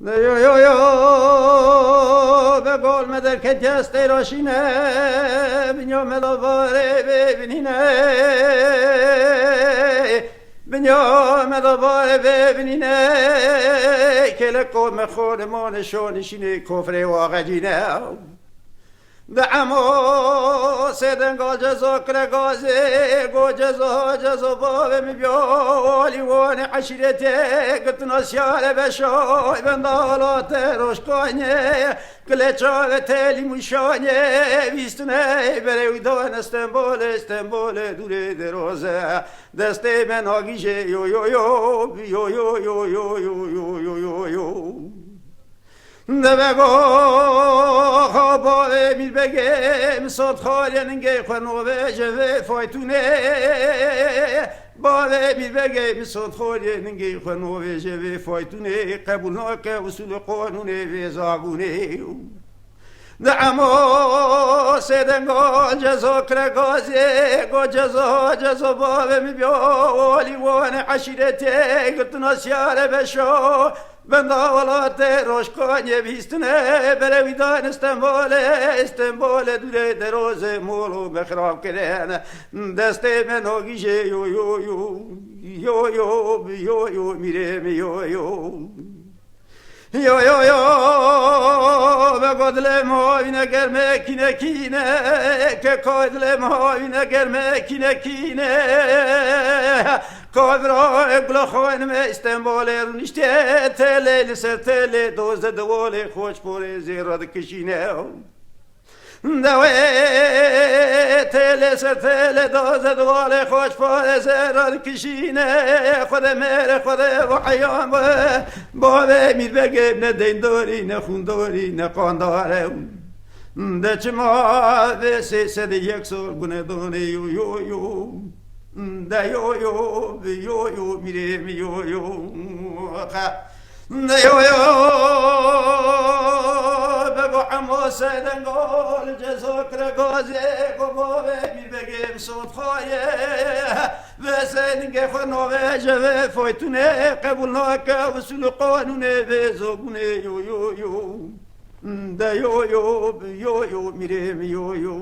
یو یو یو به گل مدر که دسته راشینه بنیا مدواره ببینینه بنیا مدواره ببینینه که لقوم خود ما نشانشینه کفر واقعینه دعمو سیدن جزا کرگازه جزا باب میبیالی وان عشیرته قطنا سیاره بشای بندالات روشکانه کلچاوه تلی موشانه بیستونه بره ویدان استنبول دوره درازه دسته من آگیشه یو یو یو یو یو یو یو یو یو یو یو نبگو خوابه میل بگم صد خالینگه خنوه جوه فایتونه بابه میل بگم صد خالینگه خنوه جوه فایتونه قبول ناکه اصول قانونه و زاگونه دعمو سیدنگا جزا کرگازه جزا بابه می بیالی وان عشیرته گلتنا سیاره بشو بنداولات روشکانیه بیستنه بره ویدان استنبول دوره دروز مولو بخراب کرن دست من آگیشه یو یو یو یو یو یو یو میره یو یو یو یو یو به گدل ماوینه گرمه کینه که کدل ماوینه گرمه کینه کابرا اگلا خواهنم استنبال رونشته تله سر تله دوزده دوال خوش پوره زیراد کشینه دوه تله سر تله دوزده دوال خوش پوره زیراد کشینه خود مهر خود وحیان بابه میر بگم نه دینداری نه خونداری نه قانداره ده چما به سه یک سال گونه دانه یو یو یو ده یو یو یو یو میره یو یو ده یو یو بگو عمو سیدن گل جزا کرگازه گو بابه میر بگم صد خواهیه و سیدنگه خنوه جوه فایتونه قبول ناکه وصول قانونه و زاگونه یو یو یو ده یو یو میره یو یو